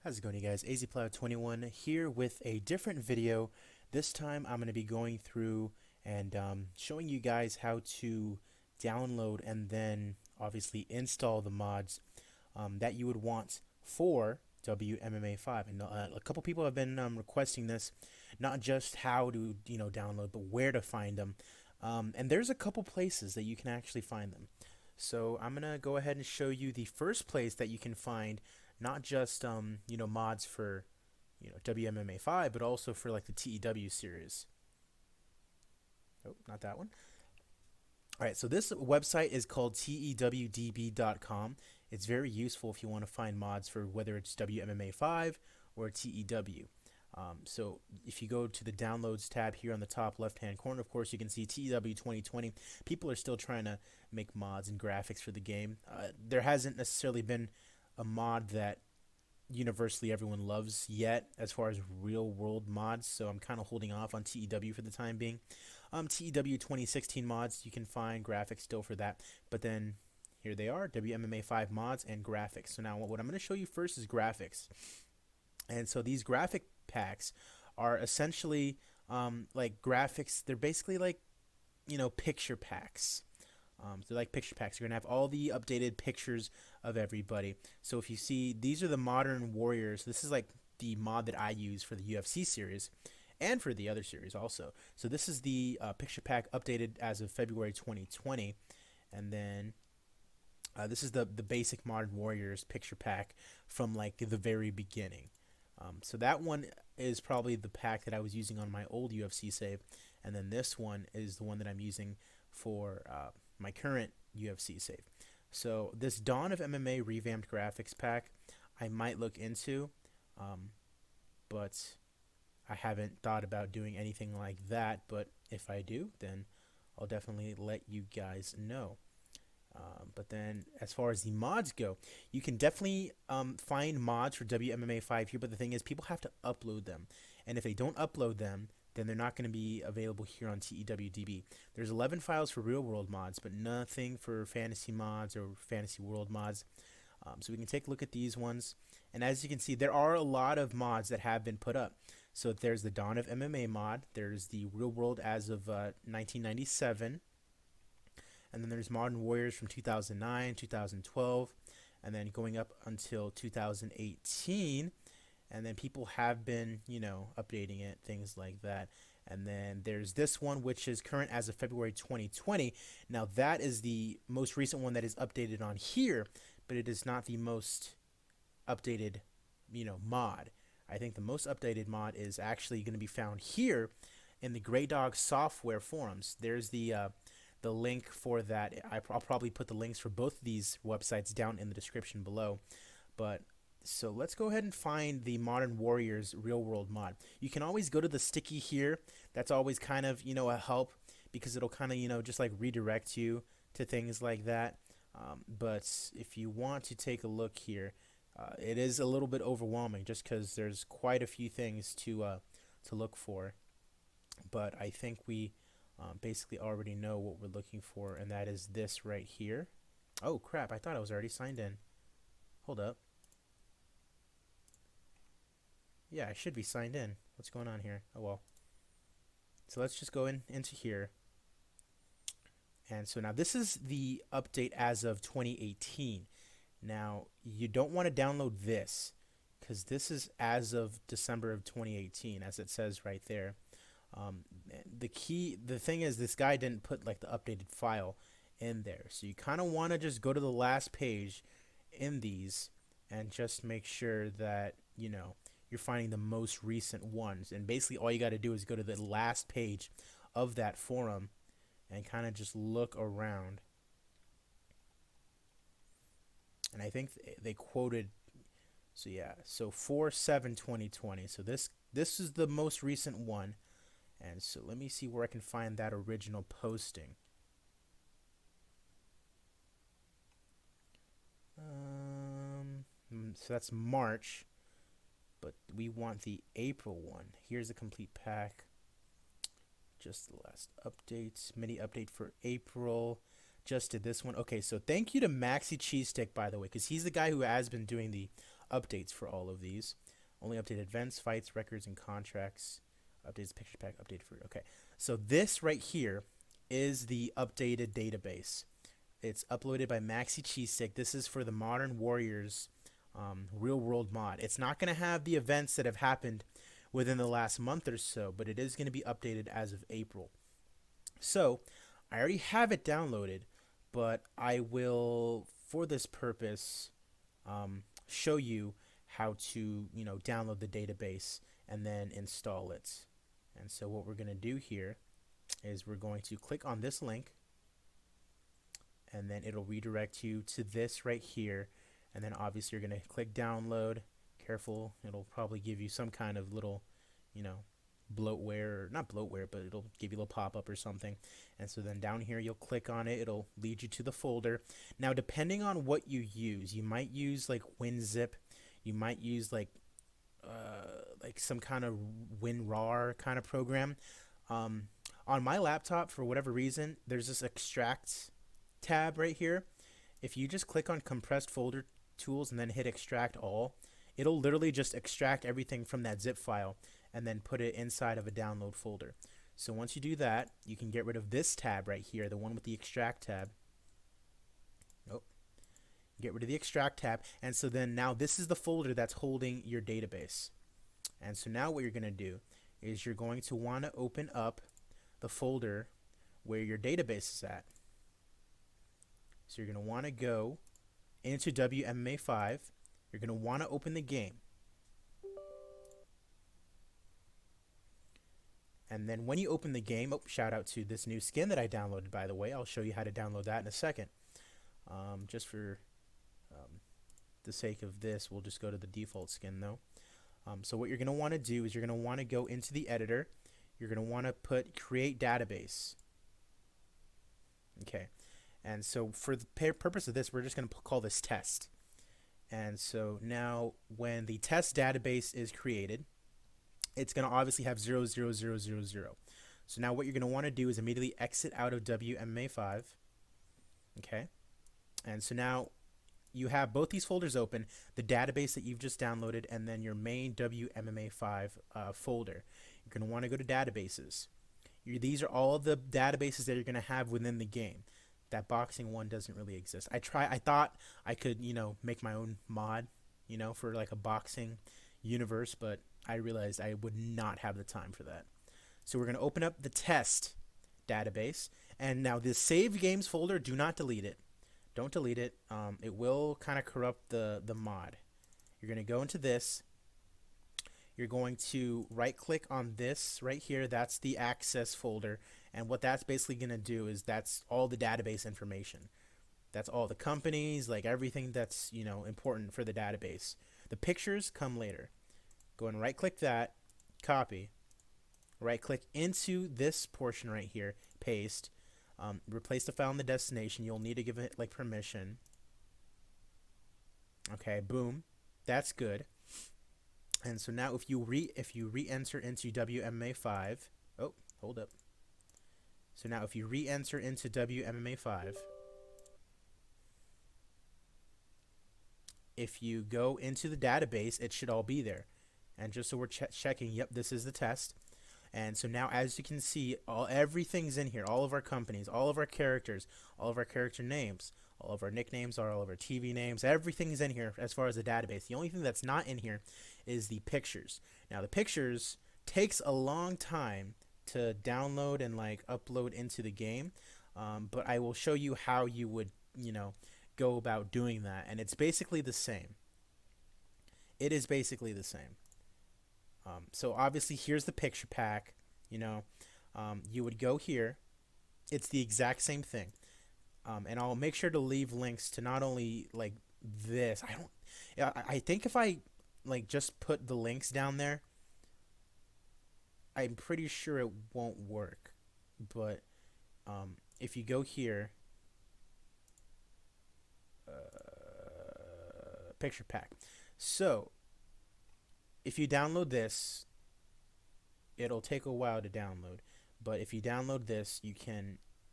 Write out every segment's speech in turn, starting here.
How's it going, you guys? AZPlow21 here with a different video. This time I'm going to be going through and showing you guys how to download and then obviously install the mods that you would want for WMMA5. And a couple people have been requesting this, not just how to download, but where to find them. And there's a couple places that you can actually find them. So I'm gonna go ahead and show you the first place that you can find not just mods for WMMA5, but also for like the TEW series. Oh, not that one. All right, so this website is called tewdb.com. It's very useful if you want to find mods for whether it's WMMA5 or TEW. So if you go to the downloads tab here on the top left hand corner, of course you can see TEW 2020. People are still trying to make mods and graphics for the game. There hasn't necessarily been a mod that universally everyone loves yet as far as real world mods, so I'm kind of holding off on TEW for the time being. TEW 2016 mods, you can find graphics still for that, but then here they are, WMMA5 mods and graphics. So now what I'm going to show you first is graphics. And so these graphic packs are essentially like graphics. They're basically like picture packs. They're like picture packs. You're going to have all the updated pictures of everybody. So if you see, these are the Modern Warriors. This is like the mod that I use for the UFC series and for the other series also. So this is the picture pack updated as of February 2020. And then this is the basic Modern Warriors picture pack from like the very beginning. So that one is probably the pack that I was using on my old UFC save. And then this one is the one that I'm using for my current UFC save. So this Dawn of MMA revamped graphics pack I might look into, but I haven't thought about doing anything like that. But if I do, then I'll definitely let you guys know. But then as far as the mods go, you can definitely find mods for WMMA5 here, but the thing is people have to upload them. And if they don't upload them, then they're not going to be available here on TEWDB. There's 11 files for real world mods, but nothing for fantasy mods or fantasy world mods. So we can take a look at these ones. And as you can see, there are a lot of mods that have been put up. So there's the Dawn of MMA mod. There's the real world as of 1997. And then there's Modern Warriors from 2009, 2012, and then going up until 2018. And then people have been, updating it, things like that. And then there's this one, which is current as of February 2020. Now, that is the most recent one that is updated on here, but it is not the most updated, mod. I think the most updated mod is actually going to be found here in the Grey Dog software forums. There's the link for that. I'll probably put the links for both of these websites down in the description below. But so let's go ahead and find the Modern Warriors real world mod. You can always go to the sticky here. That's always kind of a help, because it'll kind of just like redirect you to things like that. But if you want to take a look here, it is a little bit overwhelming just because there's quite a few things to look for. But I think we basically already know what we're looking for, and that is this right here. Oh crap, I thought I was already signed in. Hold up. Yeah, I should be signed in. What's going on here? Oh well. So let's just go into here. And so now this is the update as of 2018. Now you don't want to download this because this is as of December of 2018, as it says right there. The thing is, this guy didn't put like the updated file in there, so you kind of want to just go to the last page in these and just make sure that you're finding the most recent ones. And basically all you got to do is go to the last page of that forum and kind of just look around. And I think they quoted, so yeah, so 4/7/2020. So this is the most recent one. And so let me see where I can find that original posting. So that's March, but we want the April one. Here's the complete pack. Just the last updates, mini update for April. Just did this one. Okay, so thank you to Maxi Cheese Stick, by the way, because he's the guy who has been doing the updates for all of these. Only updated events, fights, records, and contracts. Updates picture pack updated for okay. So this right here is the updated database. It's uploaded by Maxi Cheesestick. This is for the Modern Warriors real world mod. It's not going to have the events that have happened within the last month or so, but it is going to be updated as of April. So I already have it downloaded, but I will, for this purpose, show you how to, download the database and then install it. And so what we're going to do here is we're going to click on this link, and then it'll redirect you to this right here. And then obviously you're going to click download. Careful, it'll probably give you some kind of little, bloatware, or not bloatware, but it'll give you a little pop-up or something. And so then down here you'll click on it. It'll lead you to the folder. Now depending on what you use, you might use like WinZip, you might use like some kind of WinRAR kind of program. On my laptop, for whatever reason, there's this extract tab right here. If you just click on compressed folder tools and then hit extract all, it'll literally just extract everything from that zip file and then put it inside of a download folder. So once you do that, you can get rid of this tab right here, the one with the extract tab. Oh, get rid of the extract tab, and so then now this is the folder that's holding your database. And so now what you're going to do is you're going to want to open up the folder where your database is at. So you're going to want to go into Wmma5. You're going to want to open the game. And then when you open the game, shout out to this new skin that I downloaded, by the way. I'll show you how to download that in a second. Just for the sake of this, we'll just go to the default skin though. So what you're going to want to do is you're going to want to go into the editor. You're going to want to put create database. Okay. And so for the purpose of this, we're just going to call this test. And so now when the test database is created, it's going to obviously have 0, 0, 0, 0, 0. So now what you're going to want to do is immediately exit out of Wmma5. Okay. And so now you have both these folders open, the database that you've just downloaded, and then your main Wmma5 folder. You're going to want to go to databases. These are all the databases that you're going to have within the game. That boxing one doesn't really exist. I thought I could, make my own mod, for like a boxing universe, but I realized I would not have the time for that. So we're going to open up the test database, and now this save games folder, do not delete it. Don't delete it. It will kind of corrupt the mod. You're going to go into this. You're going to right click on this right here. That's the access folder. And what that's basically going to do is that's all the database information. That's all the companies, like everything that's, important for the database. The pictures come later. Go and right click that, copy. Right click into this portion right here, paste. Replace the file in the destination. You'll need to give it like permission. Okay, boom. That's good. And so now if you re-enter into Wmma5, oh, hold up. So now if you re-enter into Wmma5, if you go into the database, it should all be there. And just so we're checking, yep, this is the test. And so now, as you can see, everything's in here. All of our companies, all of our characters, all of our character names, all of our nicknames, all of our TV names, everything's in here as far as the database. The only thing that's not in here is the pictures. Now, the pictures takes a long time to download and like upload into the game, but I will show you how you would, go about doing that. And it's basically the same. It is basically the same. So obviously here's the picture pack, you would go here. It's the exact same thing. And I'll make sure to leave links to not only like this. I think if I like just put the links down there, I'm pretty sure it won't work. But if you go here, picture pack. So if you download this, it'll take a while to download. But if you download this,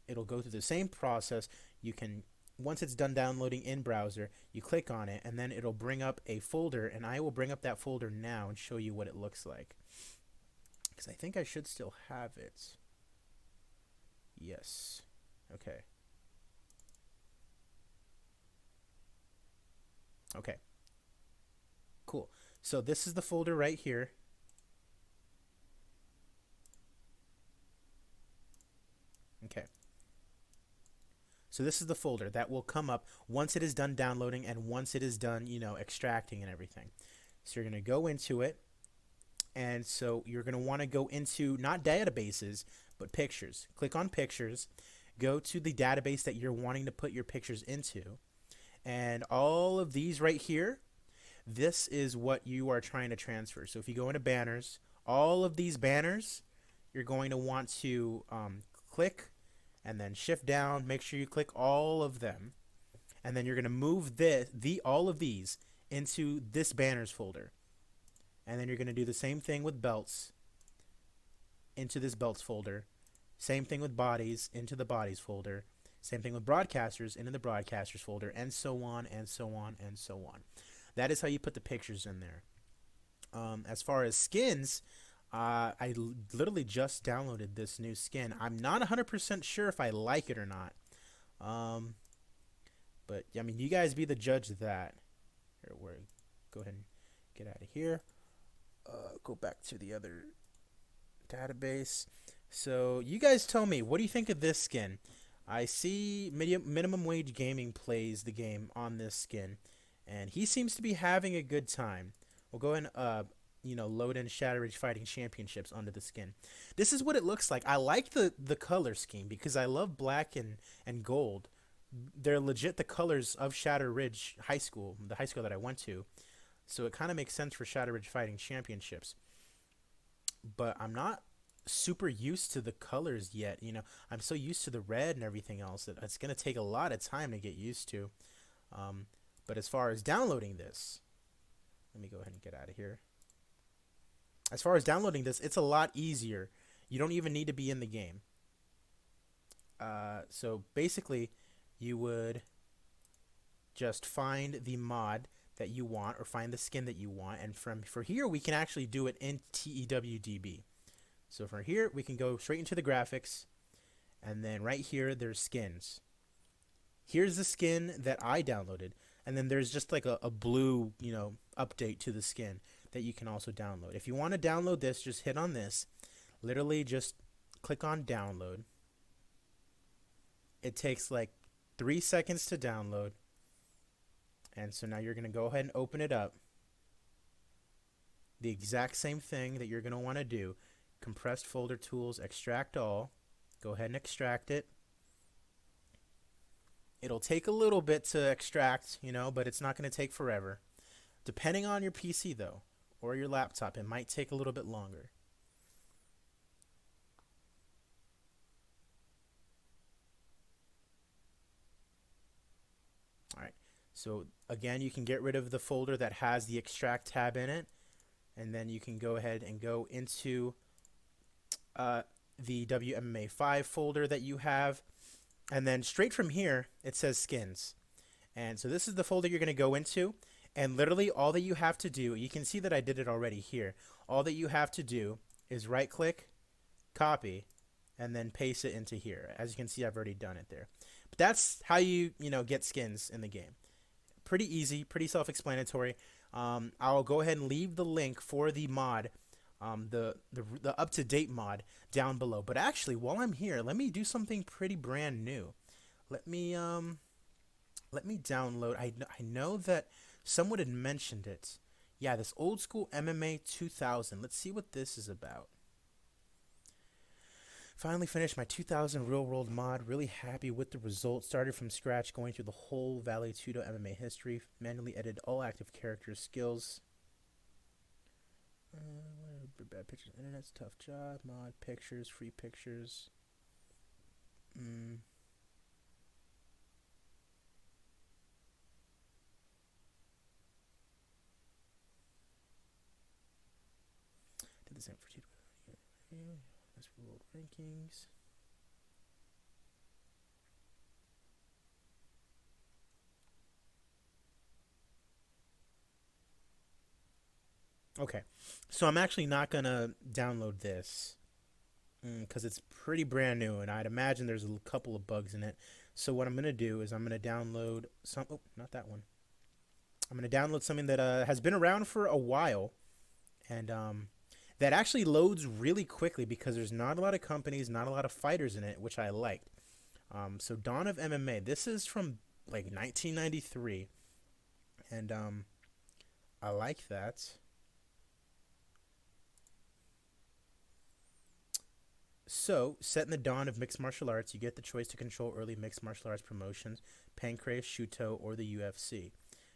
it'll go through the same process. You can once it's done downloading in browser, you click on it, and then it'll bring up a folder, and I will bring up that folder now and show you what it looks like. Because I think I should still have it. Yes. Okay. Okay. Cool. So this is the folder right here. Okay. So this is the folder that will come up once it is done downloading and once it is done, extracting and everything. So you're going to go into it. And so you're going to want to go into not databases, but pictures. Click on pictures. Go to the database that you're wanting to put your pictures into. And all of these right here, this is what you are trying to transfer. So if you go into banners, all of these banners, you're going to want to click and then shift down. Make sure you click all of them. And then you're going to move all of these into this banners folder. And then you're going to do the same thing with belts into this belts folder. Same thing with bodies into the bodies folder. Same thing with broadcasters into the broadcasters folder, and so on and so on and so on. That is how you put the pictures in there. As far as skins, I literally just downloaded this new skin. I'm not 100% sure if I like it or not. But I mean, you guys be the judge of that. Here, go ahead and get out of here. Go back to the other database. So you guys tell me, what do you think of this skin? I see Minimum Wage Gaming plays the game on this skin, and he seems to be having a good time. We'll go ahead and load in Shadow Ridge Fighting Championships onto the skin. This is what it looks like. I like the color scheme because I love black and gold. They're legit the colors of Shadow Ridge High School, the high school that I went to. So it kind of makes sense for Shadow Ridge Fighting Championships. But I'm not super used to the colors yet. I'm so used to the red and everything else that it's going to take a lot of time to get used to. But as far as downloading this, let me go ahead and get out of here. As far as downloading this, it's a lot easier. You don't even need to be in the game. So basically, you would just find the mod that you want, or find the skin that you want, and for here we can actually do it in TEWDB. So from here we can go straight into the graphics, and then right here there's skins. Here's the skin that I downloaded, and then there's just like a blue update to the skin that you can also download. If you want to download this, just hit on this, literally just click on download. It takes like 3 seconds to download. And so now you're going to go ahead and open it up. The exact same thing that you're going to want to do. Compressed folder tools, extract all. Go ahead and extract it. It'll take a little bit to extract, but it's not going to take forever. Depending on your PC though, or your laptop, it might take a little bit longer. Alright. So again, you can get rid of the folder that has the extract tab in it, and then you can go ahead and go into the Wmma 5 folder that you have, and then straight from here it says skins. And so this is the folder you're going to go into, and literally all that you have to do, you can see that I did it already here. All that you have to do is right click, copy, and then paste it into here. As you can see, I've already done it there. But that's how you get skins in the game. Pretty easy, pretty self-explanatory. I'll go ahead and leave the link for the mod, the up-to-date mod down below. But actually, while I'm here, let me do something pretty brand new. Let me download. I know that someone had mentioned it. Yeah, this old school MMA 2000. Let's see what this is about. Finally finished my 2000 real world mod. Really happy with the results. Started from scratch, going through the whole Valley Tudo MMA history. Manually edited all active characters, skills. Bad pictures. Internet's tough job. Mod pictures, free pictures. Did the same for Tudo. That's for world rankings. Okay, so I'm actually not gonna download this because it's pretty brand new, and I'd imagine there's a couple of bugs in it. So what I'm gonna do is I'm gonna download some. Oh, not that one. I'm gonna download something that has been around for a while, and that actually loads really quickly because there's not a lot of companies, not a lot of fighters in it, which I liked. So Dawn of MMA. This is from like 1993, and I like that. So, set in the dawn of mixed martial arts, you get the choice to control early mixed martial arts promotions, Pancrase, Shuto, or the UFC.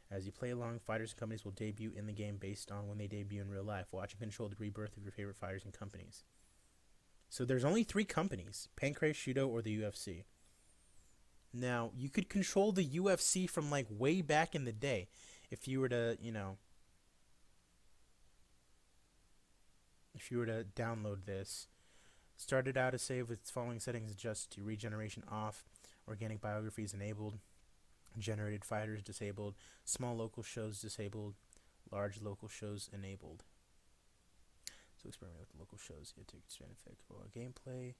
As you play along, fighters and companies will debut in the game based on when they debut in real life. Watch and control the rebirth of your favorite fighters and companies. So there's only 3 companies, Pancrase, Shuto, or the UFC. Now, you could control the UFC from like way back in the day if you were to, if you were to download this. Started out a save with its following settings: adjust to regeneration off, organic biographies enabled, generated fighters disabled, small local shows disabled, large local shows enabled. So experiment with the local shows. You take strand effect. Well, gameplay.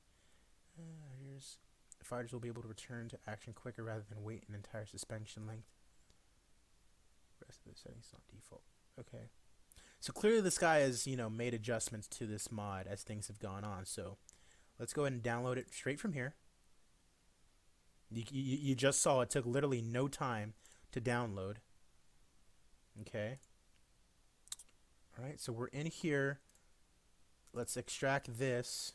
Here's fighters will be able to return to action quicker rather than wait an entire suspension length. The rest of the settings is not default. Okay. So clearly this guy has, made adjustments to this mod as things have gone on. So let's go ahead and download it straight from here. You just saw it took literally no time to download. Okay. All right, so we're in here. Let's extract this.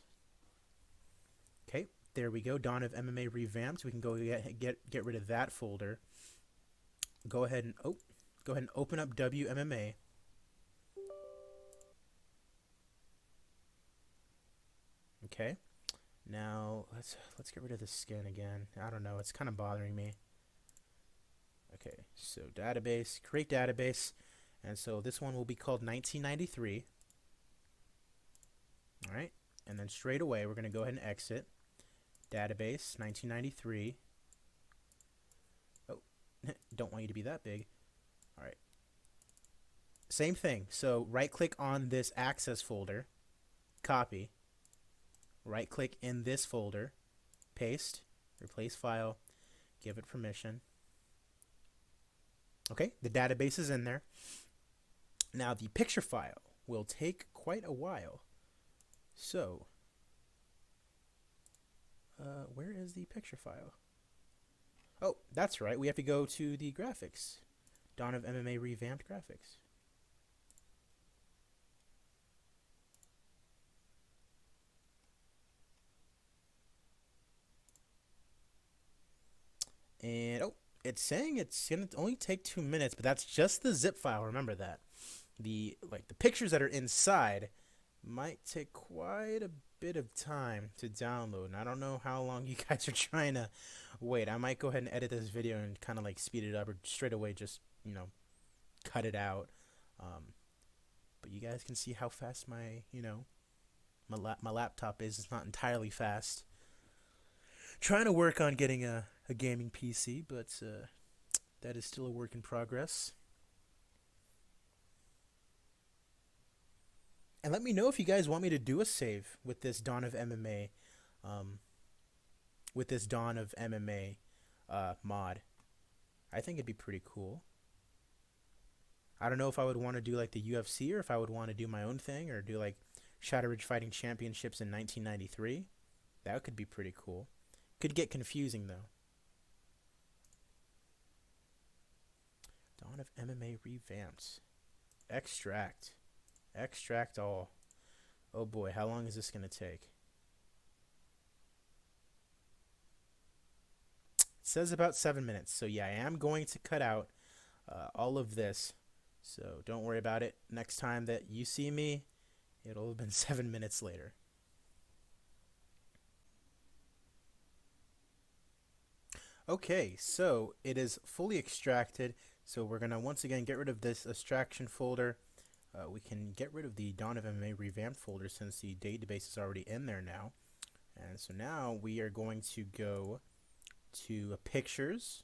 Okay, there we go. Dawn of MMA revamped. We can go get rid of that folder. Go ahead and open up WMMA. Okay. Now let's get rid of the skin again. I don't know, it's kind of bothering me. Okay, so database, create database, and so this one will be called 1993. All right, and then straight away we're going to go ahead and exit database 1993. Oh, don't want you to be that big. All right, same thing. So right click on this access folder, copy. Right click in this folder, paste, replace file, give it permission. Okay, the database is in there. Now the picture file will take quite a while. So, where is the picture file? Oh, that's right, we have to go to the graphics. Dawn of MMA revamped graphics. And it's saying it's gonna only take 2 minutes, but that's just the zip file. Remember that. The pictures that are inside might take quite a bit of time to download. And I don't know how long you guys are trying to wait. I might go ahead and edit this video and kind of like speed it up, or straight away just cut it out. But you guys can see how fast my my laptop is. It's not entirely fast. Trying to work on getting a gaming PC, but that is still a work in progress. And let me know if you guys want me to do a save with this Dawn of MMA, mod. I think it'd be pretty cool. I don't know if I would want to do like the UFC, or if I would want to do my own thing, or do like Shadow Ridge Fighting Championships in 1993. That could be pretty cool. Could get confusing though. Dawn of MMA revamped. Extract all. Oh boy, how long is this gonna take? It says about 7 minutes. So yeah, I am going to cut out all of this. So don't worry about it. Next time that you see me, it'll have been 7 minutes later. Okay, so it is fully extracted. So we're going to once again get rid of this extraction folder. We can get rid of the Dawn of MMA revamped folder since the database is already in there now. And so now we are going to go to pictures.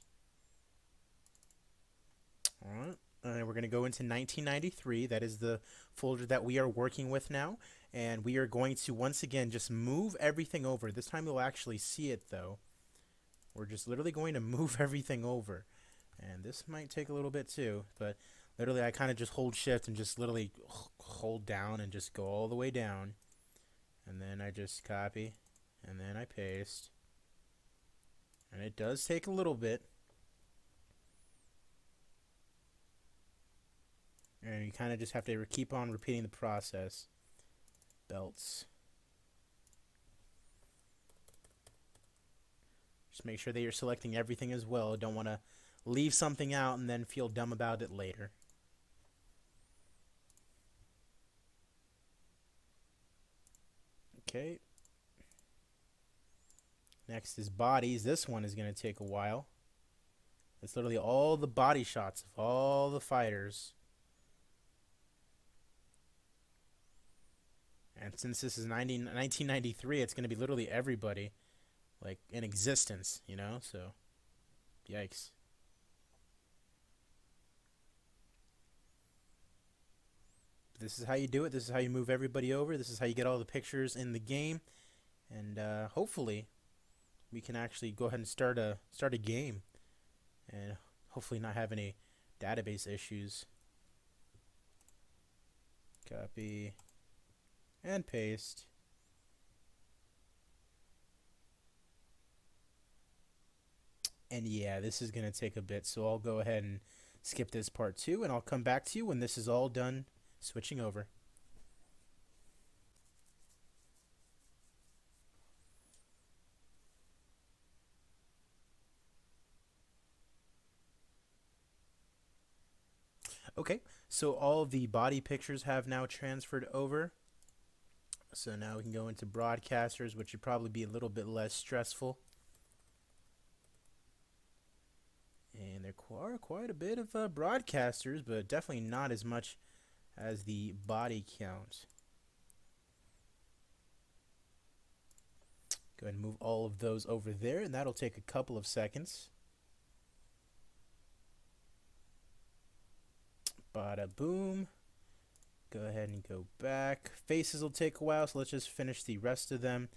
Alright, and we're we're going to go into 1993. That is the folder that we are working with now. And we are going to, once again, just move everything over. This time you'll actually see it, though. We're just literally going to move everything over. And this might take a little bit, too. But literally, I kind of just hold shift and just literally hold down and just go all the way down. And then I just copy. And then I paste. And it does take a little bit. And you kind of just have to keep on repeating the process. Belts. Just make sure that you're selecting everything as well. Don't want to leave something out and then feel dumb about it later. Okay. Next is bodies. This one is going to take a while. It's literally all the body shots of all the fighters. And since this is 1993, it's going to be literally everybody, like, in existence, you know? So, yikes. This is how you do it. This is how you move everybody over. This is how you get all the pictures in the game. And hopefully, we can actually go ahead and start a game. And hopefully not have any database issues. Copy. And paste. And yeah, this is going to take a bit, so I'll go ahead and skip this part too, and I'll come back to you when this is all done switching over. Okay, so all the body pictures have now transferred over. So now we can go into broadcasters, which would probably be a little bit less stressful. And there are quite a bit of broadcasters, but definitely not as much as the body count. Go ahead and move all of those over there, and that'll take a couple of seconds. Bada boom. Go ahead and go back. Faces will take a while, so let's just finish the rest of them.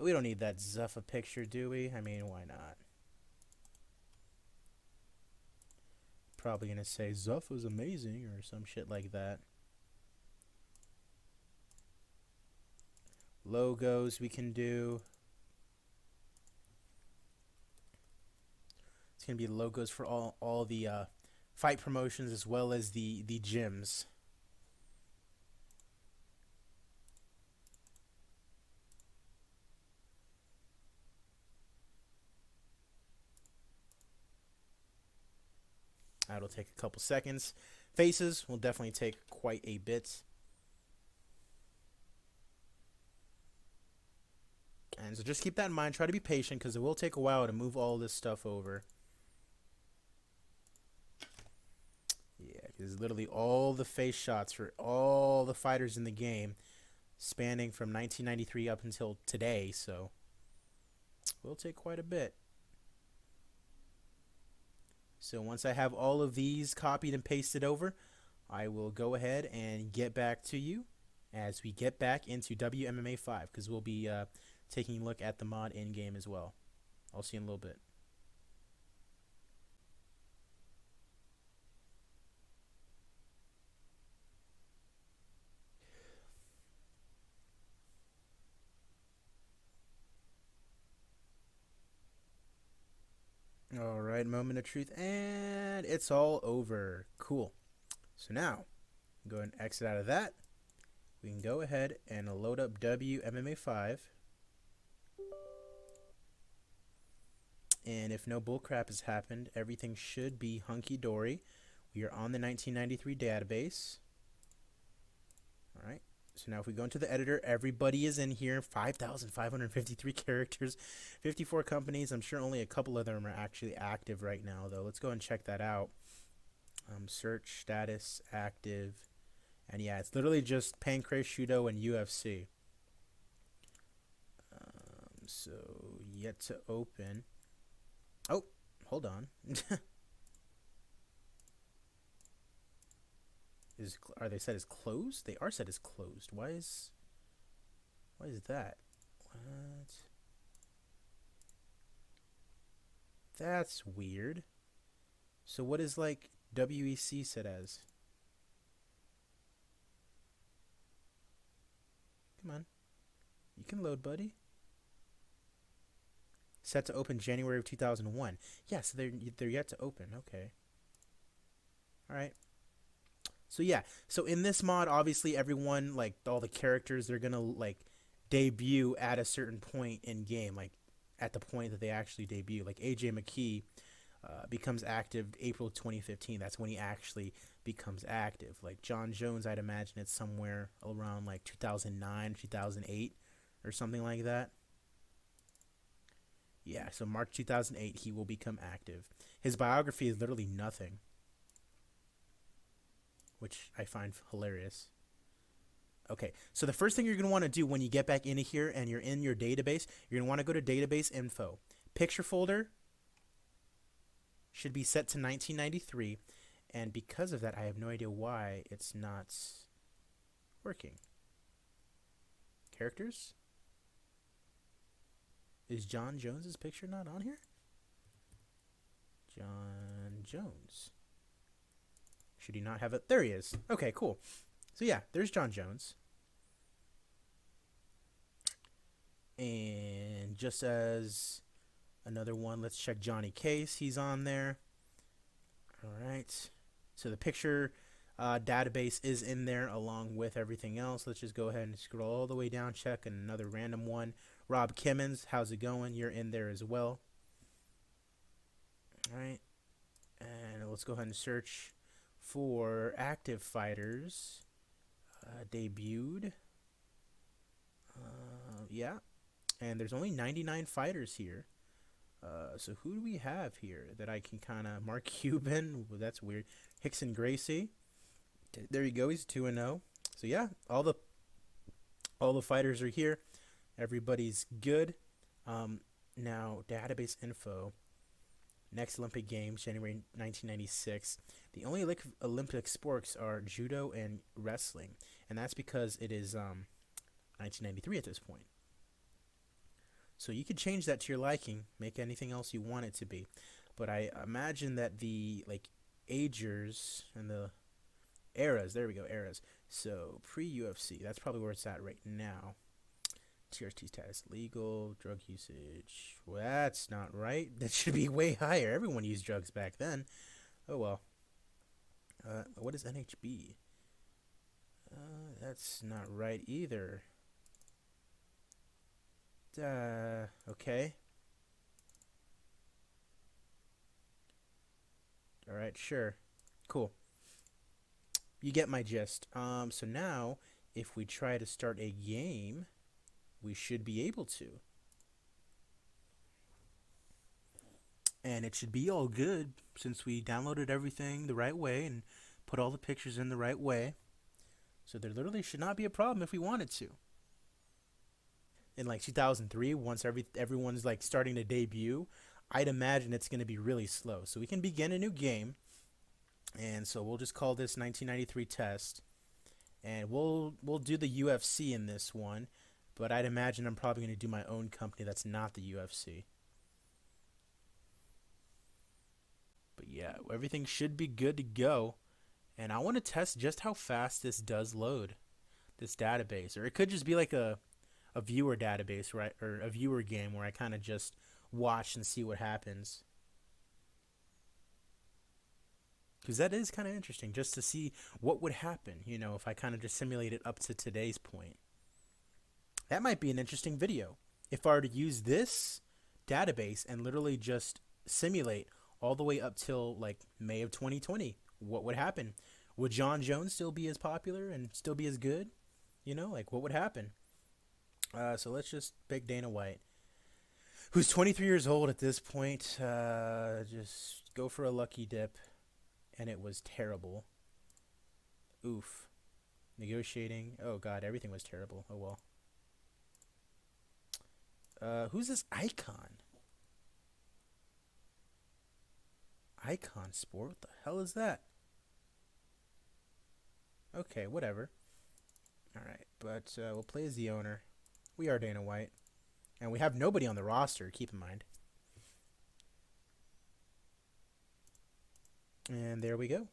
We don't need that Zuffa picture, do we? I mean, why not? Probably gonna say Zuffa's amazing or some shit like that. Logos we can do. It's gonna be logos for all the fight promotions as well as the gyms. That'll take a couple seconds. Faces will definitely take quite a bit. And so just keep that in mind. Try to be patient because it will take a while to move all this stuff over. Yeah, because literally all the face shots for all the fighters in the game spanning from 1993 up until today. So it will take quite a bit. So once I have all of these copied and pasted over, I will go ahead and get back to you as we get back into Wmma 5 because we'll be taking a look at the mod in-game as well. I'll see you in a little bit. Alright, moment of truth, and it's all over. Cool. So now, go ahead and exit out of that. We can go ahead and load up Wmma 5. And if no bullcrap has happened, everything should be hunky-dory. We are on the 1993 database. Alright. So now if we go into the editor, everybody is in here. 5,553 characters, 54 companies. I'm sure only a couple of them are actually active right now, though. Let's go and check that out. Search, status, active. And yeah, it's literally just Pancrase, Shudo, and UFC. So, yet to open. Oh, hold on. are they set as closed? They are set as closed. Why is that? What? That's weird. So what is like WEC set as? Come on. You can load, buddy. Set to open January of 2001. Yeah, so they're yet to open. Okay. All right. So yeah, so in this mod, obviously everyone, like all the characters, they're gonna like debut at a certain point in game, like at the point that they actually debut. Like AJ McKee becomes active April 2015. That's when he actually becomes active. Like John Jones, I'd imagine it's somewhere around like 2009, 2008, or something like that. Yeah, so March 2008, he will become active. His biography is literally nothing, which I find hilarious. Okay, so the first thing you're going to want to do when you get back into here and you're in your database, you're going to want to go to database info. Picture folder should be set to 1993, and because of that, I have no idea why it's not working. Characters? Is John Jones's picture not on here? John Jones. Should he not have it? There he is. Okay, cool. So yeah, there's John Jones. And just as another one, let's check Johnny Case. He's on there. All right. So the picture database is in there along with everything else. Let's just go ahead and scroll all the way down, check another random one. Rob Kimmons, how's it going? You're in there as well. All right. And let's go ahead and search for active fighters. Debuted. Yeah. And there's only 99 fighters here. So who do we have here that I can kind of... Mark Cuban. Well, that's weird. Hickson Gracie. There you go. He's 2-0. So yeah, all the fighters are here. Everybody's good. Now, database info. Next Olympic Games, January 1996. The only Olympic sports are judo and wrestling. And that's because it is 1993 at this point. So you could change that to your liking, make anything else you want it to be. But I imagine that the agers and the eras, there we go, eras. So pre-UFC, that's probably where it's at right now. TRT status legal, drug usage. Well, that's not right. That should be way higher. Everyone used drugs back then. Oh well. What is NHB? That's not right either. Okay. Alright, sure. Cool. You get my gist. So now, if we try to start a game, we should be able to. And it should be all good since we downloaded everything the right way and put all the pictures in the right way. So there literally should not be a problem if we wanted to. In like 2003, once everyone's like starting to debut, I'd imagine it's going to be really slow. So we can begin a new game. And so we'll just call this 1993 test. And we'll do the UFC in this one. But I'd imagine I'm probably going to do my own company that's not the UFC. But yeah, everything should be good to go. And I want to test just how fast this does load, this database. Or it could just be like a viewer database, right? Or a viewer game where I kind of just watch and see what happens. Because that is kind of interesting, just to see what would happen, you know, if I kind of just simulate it up to today's point. That might be an interesting video. If I were to use this database and literally just simulate all the way up till like May of 2020, what would happen? Would John Jones still be as popular and still be as good? You know, like what would happen? So let's just pick Dana White, who's 23 years old at this point. Just go for a lucky dip. And it was terrible. Oof. Negotiating. Oh god, everything was terrible. Oh well. Who's this Icon? Icon Sport? What the hell is that? Okay, whatever. Alright, but we'll play as the owner. We are Dana White. And we have nobody on the roster, keep in mind. And there we go.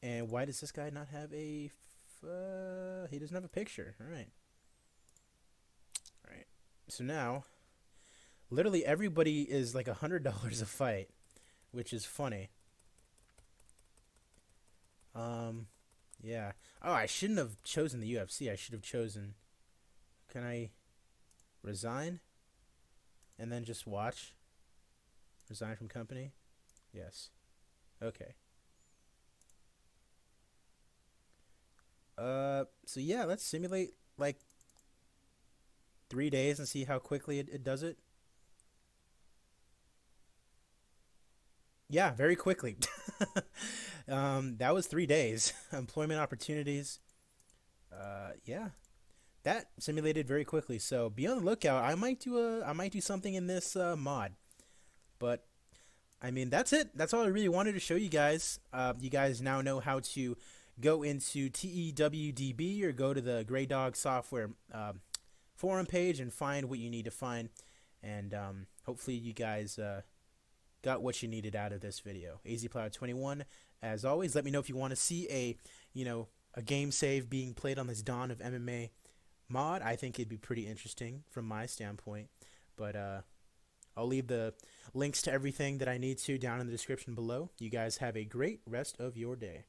And why does this guy not have a... he doesn't have a picture. Alright. Alright. So now, literally everybody is like $100 a fight, which is funny. Yeah. Oh, I shouldn't have chosen the UFC. I should have chosen... Can I resign? And then just watch? Resign from company? Yes. Okay. So yeah, let's simulate like 3 days and see how quickly it does it. Yeah, very quickly. That was 3 days. Employment opportunities. Yeah, that simulated very quickly. So be on the lookout. I might do something in this mod. But I mean, that's it. That's all I really wanted to show you guys. You guys now know how to go into TEWDB or go to the Grey Dog Software forum page and find what you need to find. And hopefully you guys got what you needed out of this video. AZPlow21, as always, let me know if you want to see a game save being played on this Dawn of MMA mod. I think it'd be pretty interesting from my standpoint. But I'll leave the links to everything that I need to down in the description below. You guys have a great rest of your day.